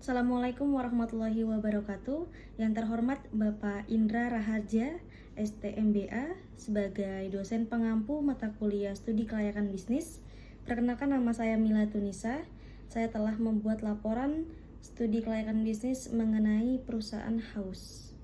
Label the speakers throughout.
Speaker 1: Assalamualaikum warahmatullahi wabarakatuh. Yang terhormat Bapak Indra Raharja, STMBA, sebagai dosen pengampu mata kuliah studi kelayakan bisnis. Perkenalkan, nama saya Mila Tunisa. Saya telah membuat laporan studi kelayakan bisnis mengenai perusahaan Haus.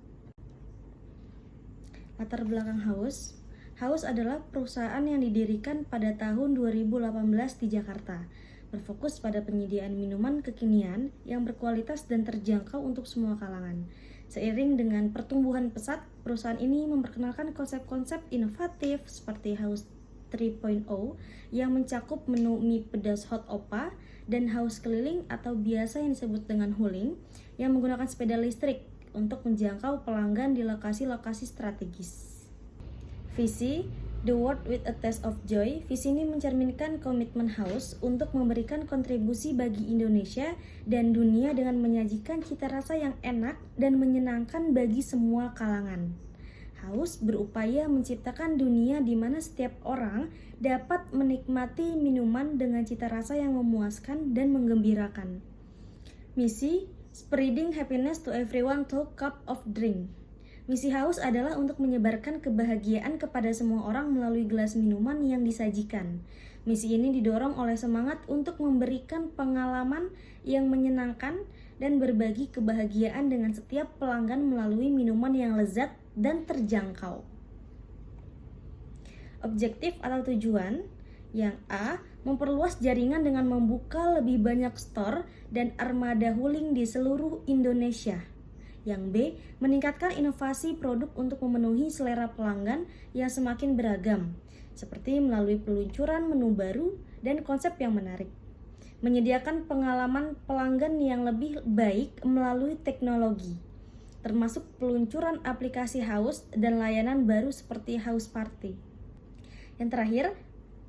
Speaker 1: Latar belakang Haus. Haus adalah perusahaan yang didirikan pada tahun 2018 di Jakarta, berfokus pada penyediaan minuman kekinian yang berkualitas dan terjangkau untuk semua kalangan. Seiring dengan pertumbuhan pesat, perusahaan ini memperkenalkan konsep-konsep inovatif seperti Haus 3.0 yang mencakup menu mie pedas hot opa dan haus keliling atau biasa yang disebut dengan huling yang menggunakan sepeda listrik untuk menjangkau pelanggan di lokasi-lokasi strategis. Visi The World with a Taste of Joy. Visi ini mencerminkan komitmen Haus untuk memberikan kontribusi bagi Indonesia dan dunia dengan menyajikan cita rasa yang enak dan menyenangkan bagi semua kalangan. Haus berupaya menciptakan dunia di mana setiap orang dapat menikmati minuman dengan cita rasa yang memuaskan dan menggembirakan. Misi, Spreading happiness to everyone through cup of drink. Misi Haus adalah untuk menyebarkan kebahagiaan kepada semua orang melalui gelas minuman yang disajikan. Misi ini didorong oleh semangat untuk memberikan pengalaman yang menyenangkan dan berbagi kebahagiaan dengan setiap pelanggan melalui minuman yang lezat dan terjangkau. Objektif atau tujuan. Yang A, memperluas jaringan dengan membuka lebih banyak store dan armada huling di seluruh Indonesia. Yang B, meningkatkan inovasi produk untuk memenuhi selera pelanggan yang semakin beragam, seperti melalui peluncuran menu baru dan konsep yang menarik. Menyediakan pengalaman pelanggan yang lebih baik melalui teknologi, termasuk peluncuran aplikasi Haus dan layanan baru seperti Haus Party. Yang terakhir,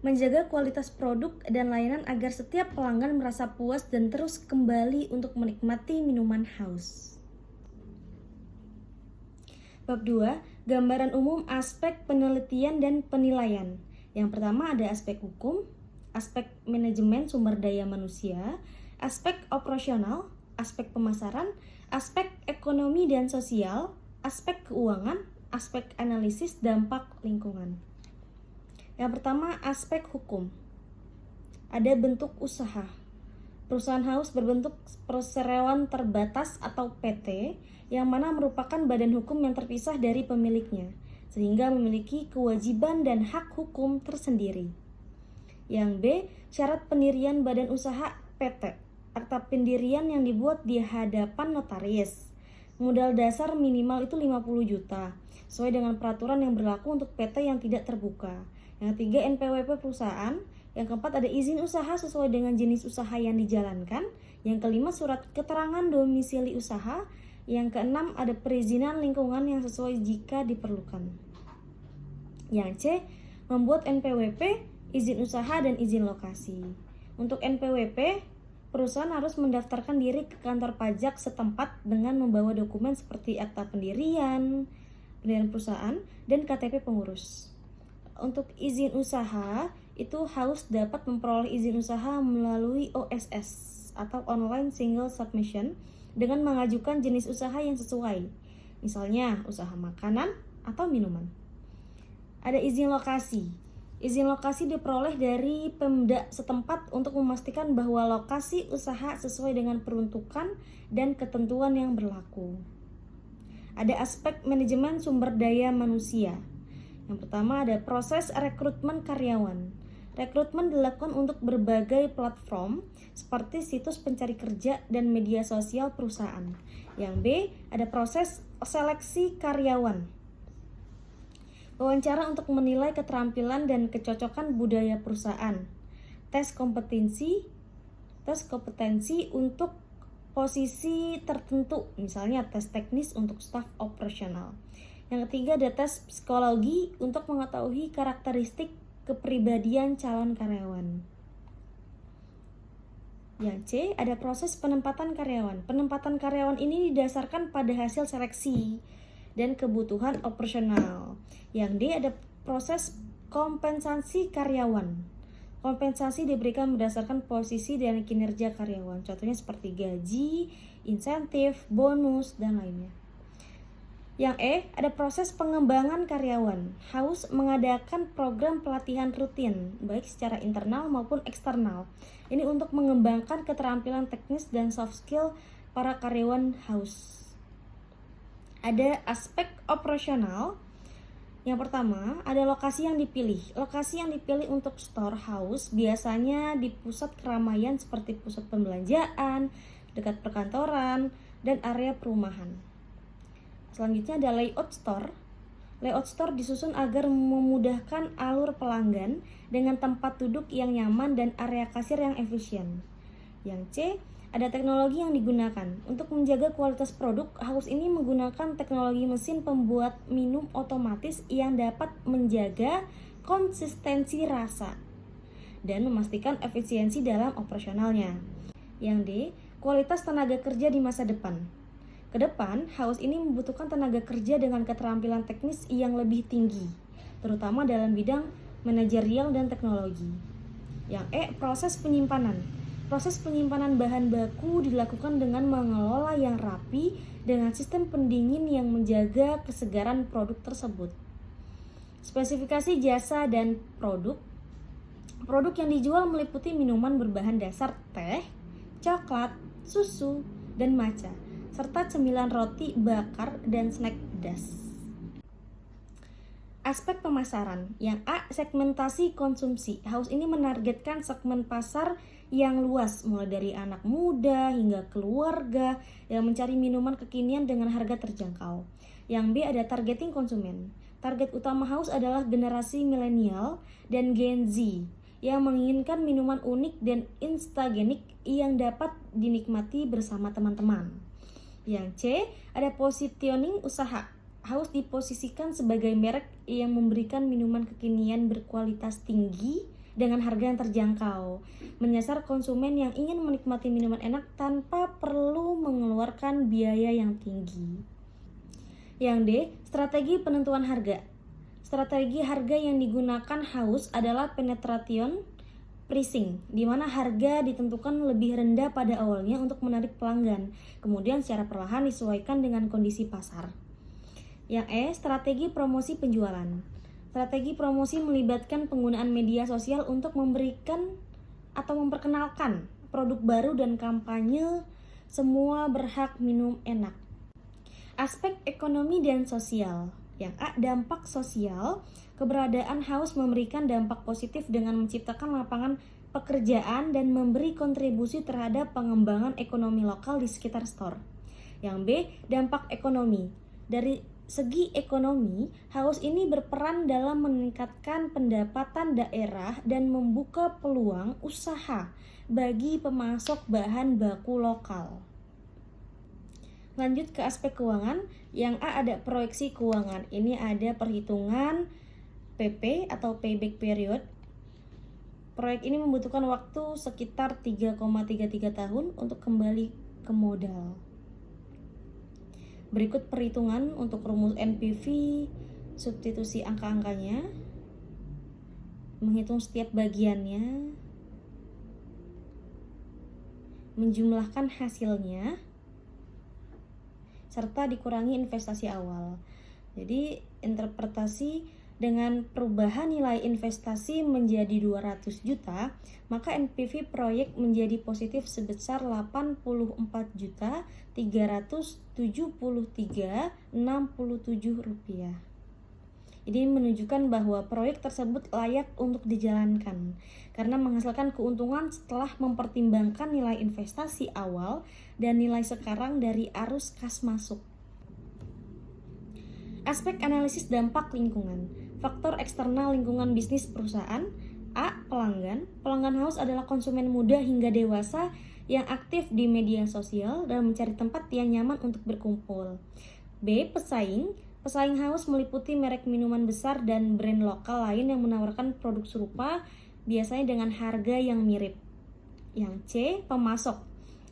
Speaker 1: menjaga kualitas produk dan layanan agar setiap pelanggan merasa puas dan terus kembali untuk menikmati minuman Haus. Bab 2, gambaran umum aspek penelitian dan penilaian. Yang pertama ada aspek hukum, aspek manajemen sumber daya manusia, aspek operasional, aspek pemasaran, aspek ekonomi dan sosial, aspek keuangan, aspek analisis dampak lingkungan. Yang pertama, aspek hukum. Ada bentuk usaha. Perusahaan Haus berbentuk perseroan terbatas atau PT, yang mana merupakan badan hukum yang terpisah dari pemiliknya, sehingga memiliki kewajiban dan hak hukum tersendiri. Yang B, syarat pendirian badan usaha PT. Akta pendirian yang dibuat di hadapan notaris. Modal dasar minimal itu 50 juta, sesuai dengan peraturan yang berlaku untuk PT yang tidak terbuka. Yang ketiga, NPWP perusahaan. Yang keempat, ada izin usaha sesuai dengan jenis usaha yang dijalankan. Yang kelima, surat keterangan domisili usaha. Yang keenam, ada perizinan lingkungan yang sesuai jika diperlukan. Yang C, membuat NPWP, izin usaha dan izin lokasi. Untuk NPWP, perusahaan harus mendaftarkan diri ke kantor pajak setempat dengan membawa dokumen seperti akta pendirian perusahaan, dan KTP pengurus. Untuk izin usaha, itu Haus dapat memperoleh izin usaha melalui OSS atau Online Single Submission dengan mengajukan jenis usaha yang sesuai, misalnya usaha makanan atau minuman. Ada izin lokasi. Izin lokasi diperoleh dari Pemda setempat untuk memastikan bahwa lokasi usaha sesuai dengan peruntukan dan ketentuan yang berlaku. Ada aspek manajemen sumber daya manusia. Yang pertama ada proses rekrutmen karyawan. Rekrutmen dilakukan untuk berbagai platform seperti situs pencari kerja dan media sosial perusahaan. Yang B, ada proses seleksi karyawan. Wawancara untuk menilai keterampilan dan kecocokan budaya perusahaan. Tes kompetensi untuk posisi tertentu, misalnya tes teknis untuk staf operasional. Yang ketiga ada tes psikologi untuk mengetahui karakteristik kepribadian calon karyawan. Yang C, ada proses penempatan karyawan. Penempatan karyawan ini didasarkan pada hasil seleksi dan kebutuhan operasional. Yang D, ada proses kompensasi karyawan. Kompensasi diberikan berdasarkan posisi dan kinerja karyawan. Contohnya seperti gaji, insentif, bonus, dan lainnya. Yang E, ada proses pengembangan karyawan. House mengadakan program pelatihan rutin, baik secara internal maupun eksternal. Ini untuk mengembangkan keterampilan teknis dan soft skill para karyawan House. Ada aspek operasional. Yang pertama, ada lokasi yang dipilih. Lokasi yang dipilih untuk storehouse biasanya di pusat keramaian seperti pusat pembelanjaan, dekat perkantoran, dan area perumahan. Selanjutnya ada layout store. Layout store disusun agar memudahkan alur pelanggan dengan tempat duduk yang nyaman dan area kasir yang efisien. Yang C, ada teknologi yang digunakan. Untuk menjaga kualitas produk, House ini menggunakan teknologi mesin pembuat minum otomatis yang dapat menjaga konsistensi rasa dan memastikan efisiensi dalam operasionalnya. Yang D, kualitas tenaga kerja di masa depan. Kedepan, House ini membutuhkan tenaga kerja dengan keterampilan teknis yang lebih tinggi, terutama dalam bidang manajerial dan teknologi. Yang E, proses penyimpanan. Proses penyimpanan bahan baku dilakukan dengan mengelola yang rapi dengan sistem pendingin yang menjaga kesegaran produk tersebut. Spesifikasi jasa dan produk. Produk yang dijual meliputi minuman berbahan dasar teh, coklat, susu, dan matcha, serta cemilan roti bakar dan snack pedas. Aspek pemasaran. Yang A, segmentasi konsumsi. House ini menargetkan segmen pasar yang luas, mulai dari anak muda hingga keluarga yang mencari minuman kekinian dengan harga terjangkau. Yang B, ada targeting konsumen. Target utama House adalah generasi milenial dan Gen Z yang menginginkan minuman unik dan instagenik yang dapat dinikmati bersama teman-teman. Yang C, ada positioning usaha. House diposisikan sebagai merek yang memberikan minuman kekinian berkualitas tinggi dengan harga yang terjangkau, menyasar konsumen yang ingin menikmati minuman enak tanpa perlu mengeluarkan biaya yang tinggi. Yang D, strategi penentuan harga. Strategi harga yang digunakan House adalah penetration pricing, di mana harga ditentukan lebih rendah pada awalnya untuk menarik pelanggan, kemudian secara perlahan disesuaikan dengan kondisi pasar. Yang E, strategi promosi penjualan. Strategi promosi melibatkan penggunaan media sosial untuk memberikan atau memperkenalkan produk baru dan kampanye semua berhak minum enak. Aspek ekonomi dan sosial. Yang A, dampak sosial. Keberadaan House memberikan dampak positif dengan menciptakan lapangan pekerjaan dan memberi kontribusi terhadap pengembangan ekonomi lokal di sekitar store. Yang B, dampak ekonomi. Dari segi ekonomi, House ini berperan dalam meningkatkan pendapatan daerah dan membuka peluang usaha bagi pemasok bahan baku lokal. Lanjut ke aspek keuangan. Yang A, ada proyeksi keuangan. Ini ada perhitungan PP atau payback period. Proyek ini membutuhkan waktu sekitar 3,33 tahun untuk kembali ke modal. Berikut perhitungan untuk rumus NPV, substitusi angka-angkanya, menghitung setiap bagiannya, menjumlahkan hasilnya, serta dikurangi investasi awal. Jadi interpretasi dengan perubahan nilai investasi menjadi 200 juta, maka NPV proyek menjadi positif sebesar 84.373.67 rupiah. Ini menunjukkan bahwa proyek tersebut layak untuk dijalankan karena menghasilkan keuntungan setelah mempertimbangkan nilai investasi awal dan nilai sekarang dari arus kas masuk. Aspek analisis dampak lingkungan. Faktor eksternal lingkungan bisnis perusahaan. A, pelanggan. Pelanggan House adalah konsumen muda hingga dewasa yang aktif di media sosial dan mencari tempat yang nyaman untuk berkumpul. B, pesaing. Pesaing House meliputi merek minuman besar dan brand lokal lain yang menawarkan produk serupa, biasanya dengan harga yang mirip. Yang C, pemasok.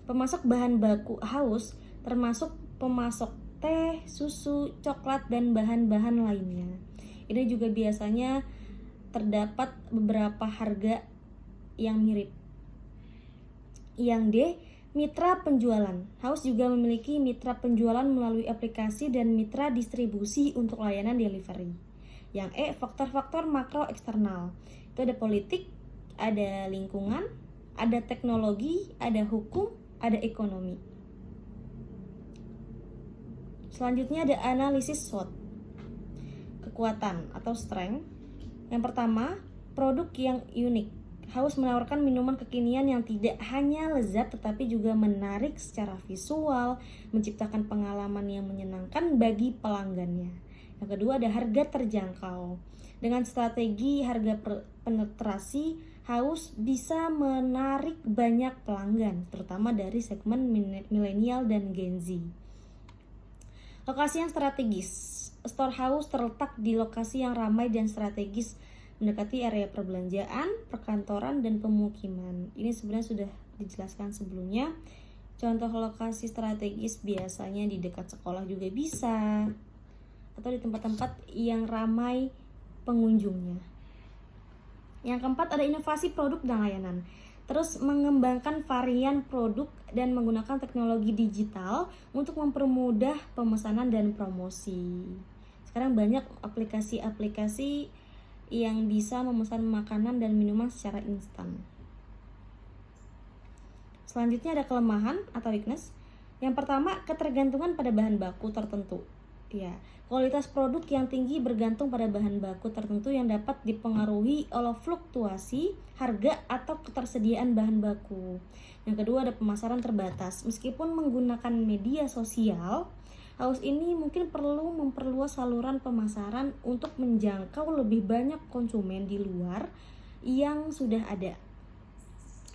Speaker 1: Pemasok bahan baku House termasuk pemasok teh, susu, coklat, dan bahan-bahan lainnya. Ini juga biasanya terdapat beberapa harga yang mirip. Yang D, mitra penjualan. Haus juga memiliki mitra penjualan melalui aplikasi dan mitra distribusi untuk layanan delivery. Yang E, faktor-faktor makro eksternal. Itu ada politik, ada lingkungan, ada teknologi, ada hukum, ada ekonomi. Selanjutnya ada analisis SWOT. Kekuatan atau strength. Yang pertama, produk yang unik. Haus menawarkan minuman kekinian yang tidak hanya lezat tetapi juga menarik secara visual, menciptakan pengalaman yang menyenangkan bagi pelanggannya. Yang kedua ada harga terjangkau. Dengan strategi harga penetrasi, Haus bisa menarik banyak pelanggan, terutama dari segmen milenial dan Gen Z. Lokasi yang strategis. Store Haus terletak di lokasi yang ramai dan strategis, mendekati area perbelanjaan, perkantoran, dan pemukiman. Ini sebenarnya sudah dijelaskan sebelumnya. Contoh lokasi strategis biasanya di dekat sekolah juga bisa, atau di tempat-tempat yang ramai pengunjungnya. Yang keempat ada inovasi produk dan layanan. Terus mengembangkan varian produk dan menggunakan teknologi digital untuk mempermudah pemesanan dan promosi. Sekarang banyak aplikasi-aplikasi yang bisa memesan makanan dan minuman secara instan. Selanjutnya ada kelemahan atau weakness. Yang pertama, ketergantungan pada bahan baku tertentu. Ya, kualitas produk yang tinggi bergantung pada bahan baku tertentu yang dapat dipengaruhi oleh fluktuasi harga atau ketersediaan bahan baku. Yang kedua ada pemasaran terbatas. Meskipun menggunakan media sosial, Haus ini mungkin perlu memperluas saluran pemasaran untuk menjangkau lebih banyak konsumen di luar yang sudah ada.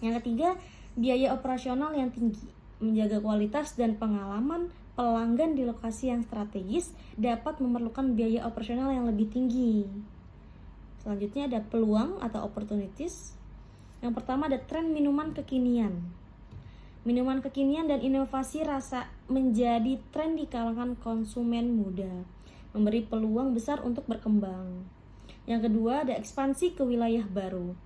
Speaker 1: Yang ketiga, biaya operasional yang tinggi. Menjaga kualitas dan pengalaman pelanggan di lokasi yang strategis dapat memerlukan biaya operasional yang lebih tinggi. Selanjutnya ada peluang atau opportunities. Yang pertama ada tren minuman kekinian. Minuman kekinian dan inovasi rasa menjadi tren di kalangan konsumen muda, memberi peluang besar untuk berkembang. Yang kedua ada ekspansi ke wilayah baru.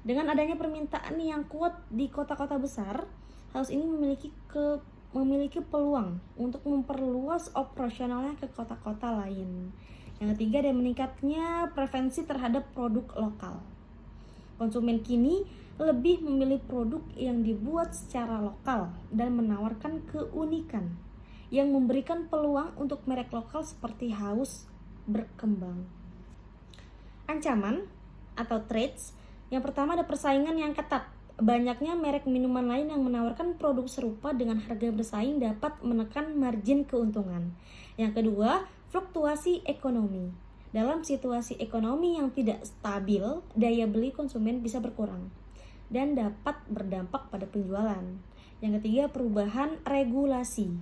Speaker 1: Dengan adanya permintaan yang kuat di kota-kota besar, Haus ini memiliki peluang untuk memperluas operasionalnya ke kota-kota lain. Yang ketiga ada meningkatnya preferensi terhadap produk lokal. Konsumen kini lebih memilih produk yang dibuat secara lokal dan menawarkan keunikan yang memberikan peluang untuk merek lokal seperti Haus berkembang. Ancaman atau threats. Yang pertama ada persaingan yang ketat. Banyaknya merek minuman lain yang menawarkan produk serupa dengan harga bersaing dapat menekan margin keuntungan. Yang kedua, fluktuasi ekonomi. Dalam situasi ekonomi yang tidak stabil, daya beli konsumen bisa berkurang dan dapat berdampak pada penjualan. Yang ketiga, perubahan regulasi.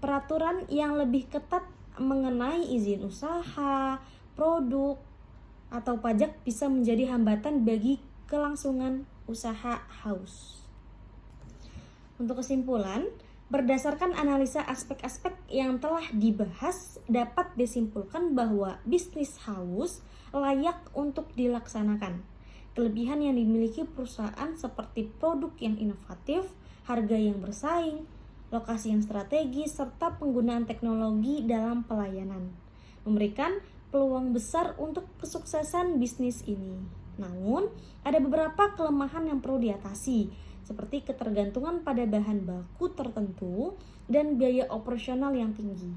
Speaker 1: Peraturan yang lebih ketat mengenai izin usaha, produk, atau pajak bisa menjadi hambatan bagi kelangsungan usaha Haus. Untuk kesimpulan, berdasarkan analisa aspek-aspek yang telah dibahas, dapat disimpulkan bahwa bisnis Haus layak untuk dilaksanakan. Kelebihan yang dimiliki perusahaan seperti produk yang inovatif, harga yang bersaing, lokasi yang strategis, serta penggunaan teknologi dalam pelayanan memberikan peluang besar untuk kesuksesan bisnis ini. Namun, ada beberapa kelemahan yang perlu diatasi, seperti ketergantungan pada bahan baku tertentu dan biaya operasional yang tinggi.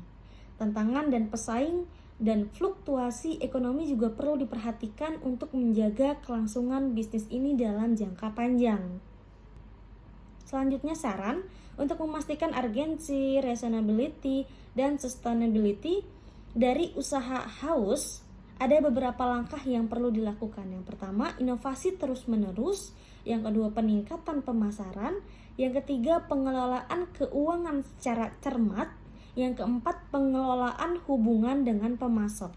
Speaker 1: Tantangan dan pesaing dan fluktuasi ekonomi juga perlu diperhatikan untuk menjaga kelangsungan bisnis ini dalam jangka panjang. Selanjutnya saran untuk memastikan urgensi, reasonability, dan sustainability dari usaha Haus, ada beberapa langkah yang perlu dilakukan. Yang pertama, inovasi terus-menerus. Yang kedua, peningkatan pemasaran. Yang ketiga, pengelolaan keuangan secara cermat. Yang keempat, pengelolaan hubungan dengan pemasok.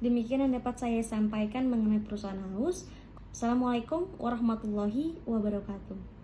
Speaker 1: Demikian yang dapat saya sampaikan mengenai perusahaan Haus. Assalamualaikum warahmatullahi wabarakatuh.